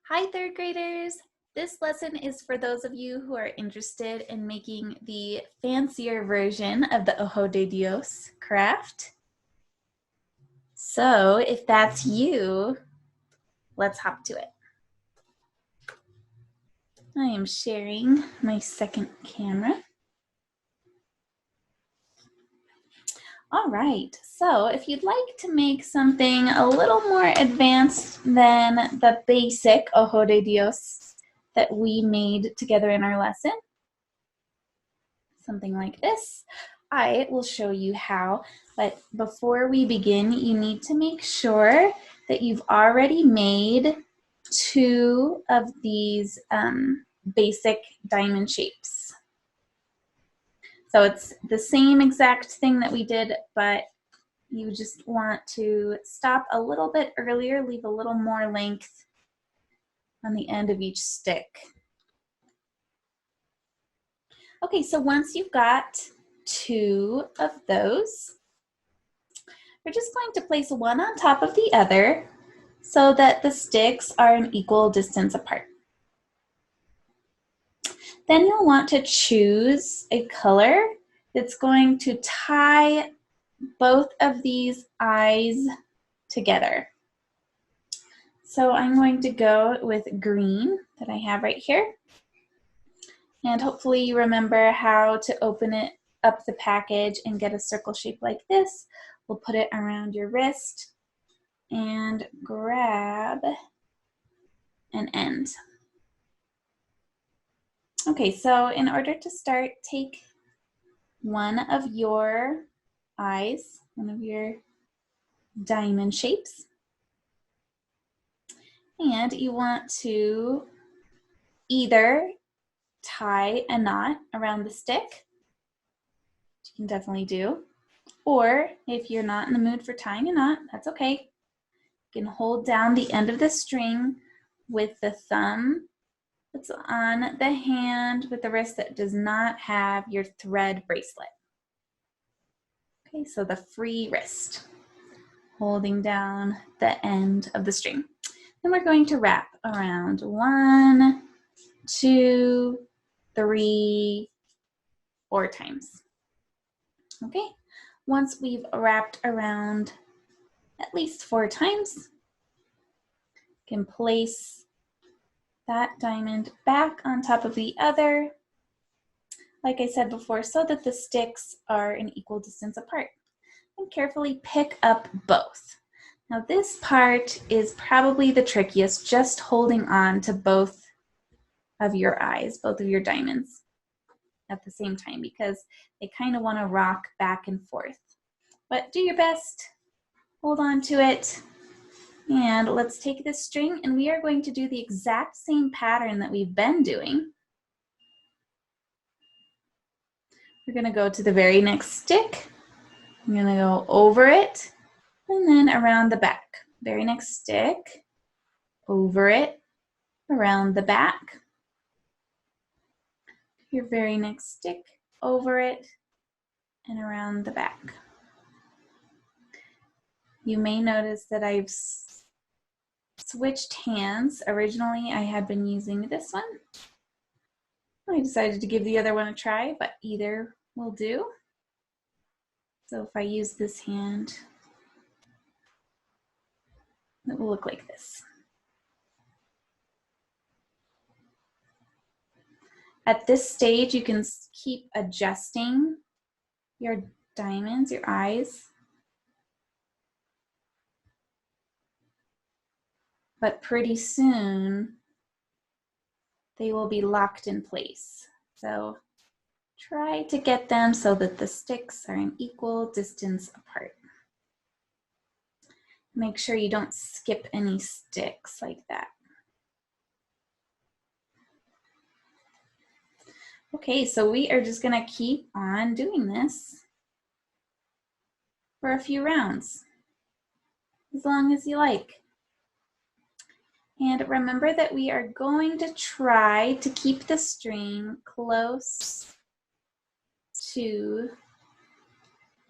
Hi, third graders. This lesson is for those of you who are interested in making the fancier version of the Ojo de Dios craft. So if that's you, let's hop to it. I am sharing my second camera. All right, so if you'd like to make something a little more advanced than the basic Ojo de Dios that we made together in our lesson, something like this, I will show you how, but before we begin, you need to make sure that you've already made two of these basic diamond shapes. So it's the same exact thing that we did, but you just want to stop a little bit earlier, leave a little more length on the end of each stick. Okay, so once you've got two of those, we're just going to place one on top of the other so that the sticks are an equal distance apart. Then you'll want to choose a color that's going to tie both of these eyes together. So I'm going to go with green that I have right here. And hopefully you remember how to open it up the package and get a circle shape like this. We'll put it around your wrist and grab an end. Okay, so in order to start, take one of your eyes, one of your diamond shapes, and you want to either tie a knot around the stick, which you can definitely do, or if you're not in the mood for tying a knot, that's okay. You can hold down the end of the string with the thumb that's on the hand with the wrist that does not have your thread bracelet. Okay, so the free wrist, holding down the end of the string. Then we're going to wrap around 1, 2, 3, 4 times. Okay, once we've wrapped around at least 4 times, you can place that diamond back on top of the other, like I said before, so that the sticks are an equal distance apart. And carefully pick up both. Now this part is probably the trickiest, just holding on to both of your eyes, both of your diamonds at the same time, because they kind of want to rock back and forth. But do your best, hold on to it, and let's take this string and we are going to do the exact same pattern that we've been doing. We're going to go to the very next stick. I'm going to go over it and then around the back. Very next stick, over it, around the back. Your very next stick, over it, and around the back. You may notice that I've switched hands. Originally, I had been using this one. I decided to give the other one a try, but either will do. So if I use this hand, it will look like this. At this stage, you can keep adjusting your diamonds, your eyes, but pretty soon they will be locked in place. So try to get them so that the sticks are an equal distance apart. Make sure you don't skip any sticks like that. Okay, so we are just gonna keep on doing this for a few rounds, as long as you like. And remember that we are going to try to keep the string close to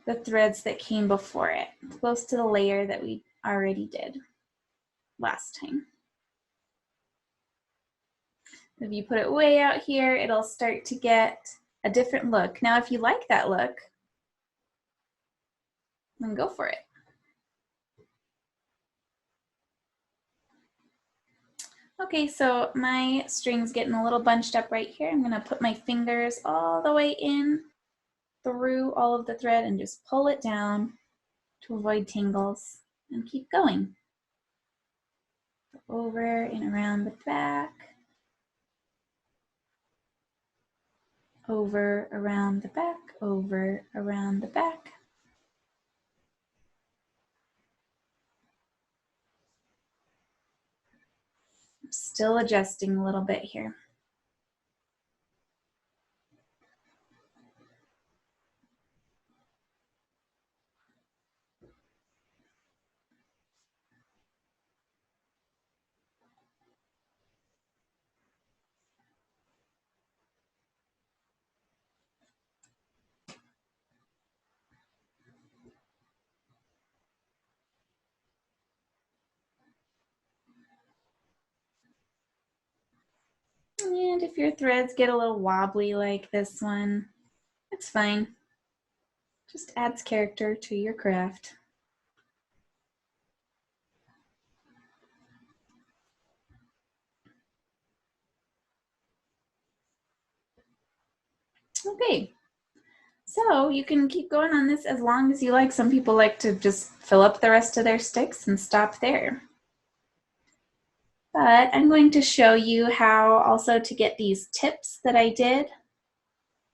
the threads that came before it, close to the layer that we already did last time. If you put it way out here, it'll start to get a different look. Now, if you like that look, then go for it. Okay, so my string's getting a little bunched up right here. I'm gonna put my fingers all the way in through all of the thread and just pull it down to avoid tangles and keep going. Over and around the back. Over, around the back, over, around the back. I'm still adjusting a little bit here. And if your threads get a little wobbly like this one, it's fine. Just adds character to your craft. Okay, so you can keep going on this as long as you like. Some people like to just fill up the rest of their sticks and stop there. But I'm going to show you how also to get these tips that I did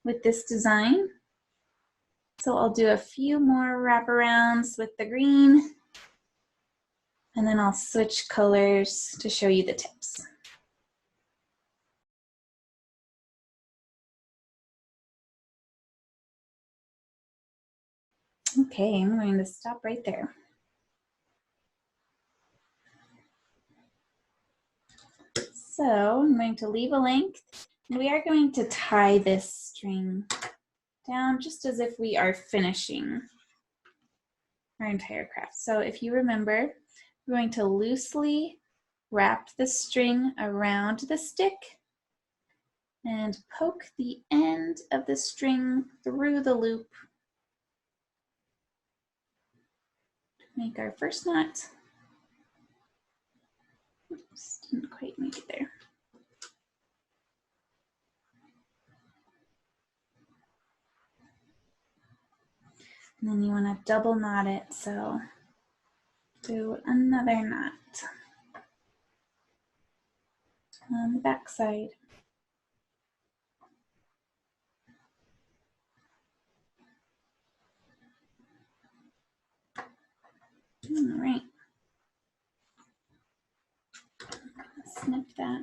with this design. So I'll do a few more wraparounds with the green, and then I'll switch colors to show you the tips. Okay, I'm going to stop right there. So I'm going to leave a length. We are going to tie this string down just as if we are finishing our entire craft. So if you remember, we're going to loosely wrap the string around the stick and poke the end of the string through the loop to make our first knot. Oops, didn't quite make it there. And then you want to double knot it, so do another knot on the back side. All right. Snip that.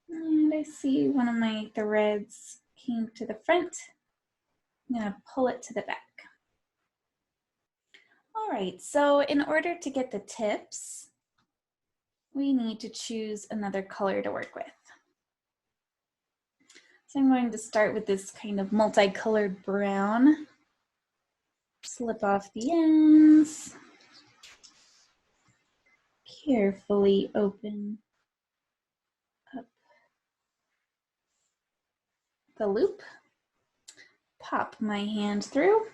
And I see one of my threads came to the front. I'm going to pull it to the back. All right, so in order to get the tips, we need to choose another color to work with. So I'm going to start with this kind of multicolored brown. Slip off the ends. Carefully open up the loop. Pop my hand through.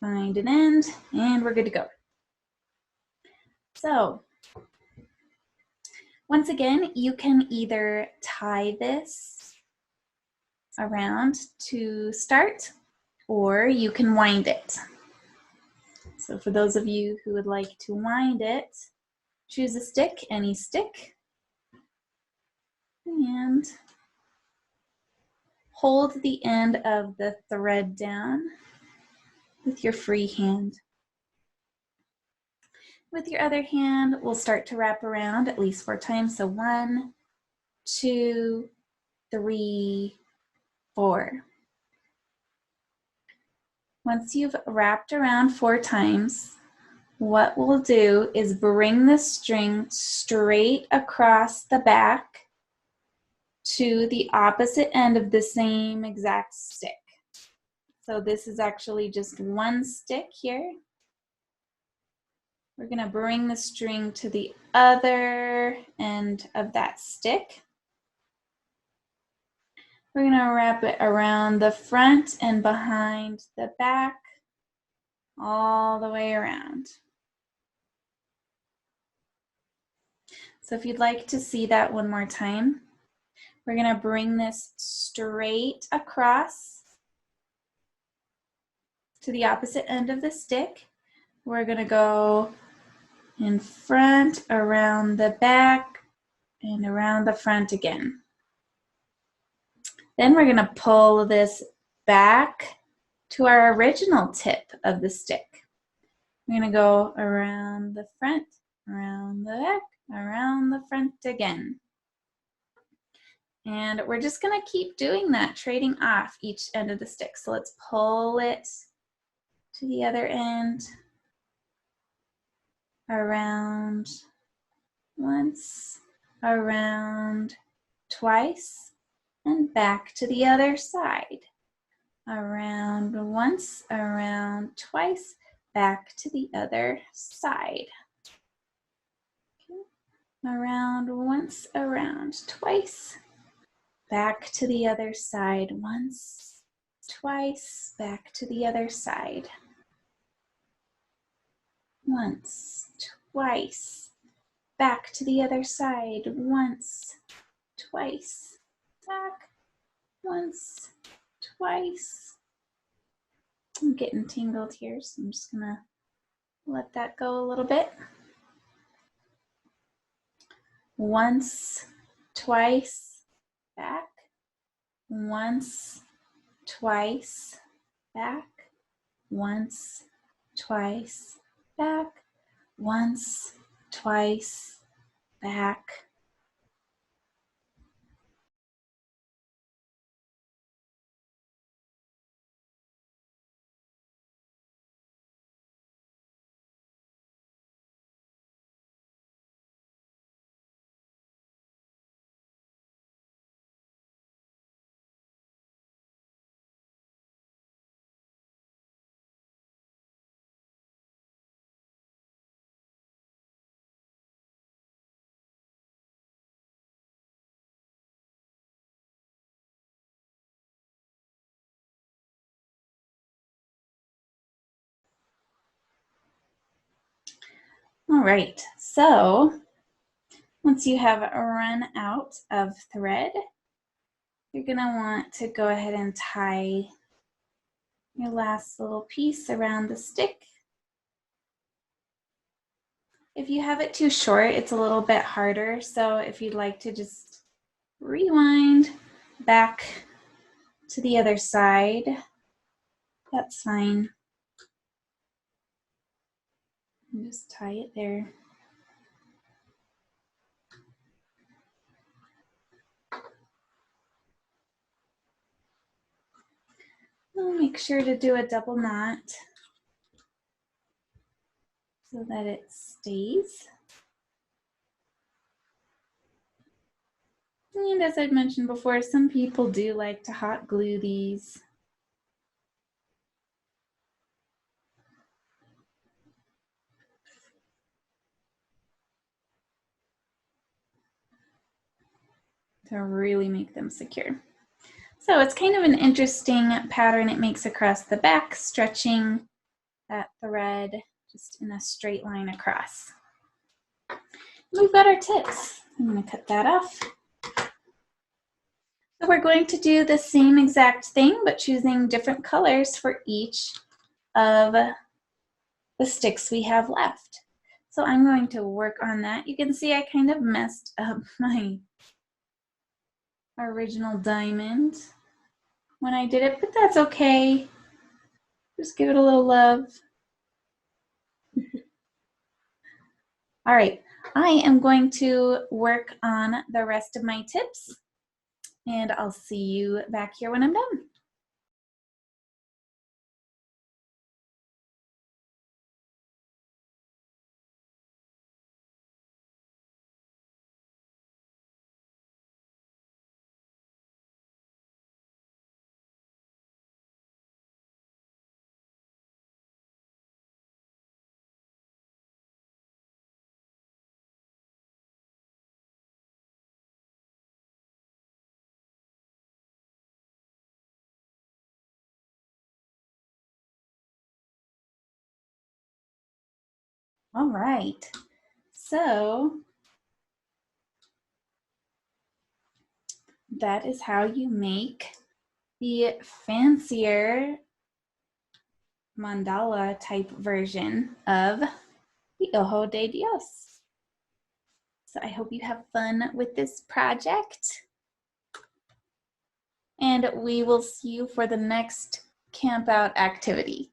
Find an end, and we're good to go. So, once again, you can either tie this around to start, or you can wind it. So for those of you who would like to wind it, choose a stick, any stick, and hold the end of the thread down with your free hand. With your other hand, we'll start to wrap around at least 4 times. So 1, 2, 3, 4. Once you've wrapped around 4 times, what we'll do is bring the string straight across the back to the opposite end of the same exact stick. So this is actually just one stick here. We're going to bring the string to the other end of that stick. We're going to wrap it around the front and behind the back, all the way around. So if you'd like to see that one more time, we're going to bring this straight across to the opposite end of the stick. We're going to go in front, around the back, and around the front again. Then we're going to pull this back to our original tip of the stick. We're going to go around the front, around the back, around the front again. And we're just going to keep doing that, trading off each end of the stick. So let's pull it to the other end, around once, around twice, and back to the other side. Around once, around twice, back to the other side. Okay. Around once, around twice, back to the other side. Once, twice, back to the other side. Once, twice, back to the other side. Once, twice, back, once, twice. I'm getting tangled here, so I'm just gonna let that go a little bit. Once, twice, back. Once, twice, back. Once, twice, back. Once, twice, back. All right, so once you have run out of thread, you're gonna want to go ahead and tie your last little piece around the stick. If you have it too short, it's a little bit harder. So if you'd like to just rewind back to the other side, that's fine. And just tie it there. I'll make sure to do a double knot so that it stays. And as I've mentioned before, some people do like to hot glue these. To really make them secure. So it's kind of an interesting pattern it makes across the back, stretching that thread just in a straight line across. We've got our tips. I'm going to cut that off. So we're going to do the same exact thing, but choosing different colors for each of the sticks we have left. So I'm going to work on that. You can see I kind of messed up my original diamond when I did it, but that's okay. Just give it a little love. All right, I am going to work on the rest of my tips, and I'll see you back here when I'm done. All right. So that is how you make the fancier mandala type version of the Ojo de Dios. So I hope you have fun with this project. And we will see you for the next camp out activity.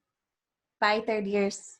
Bye, third years.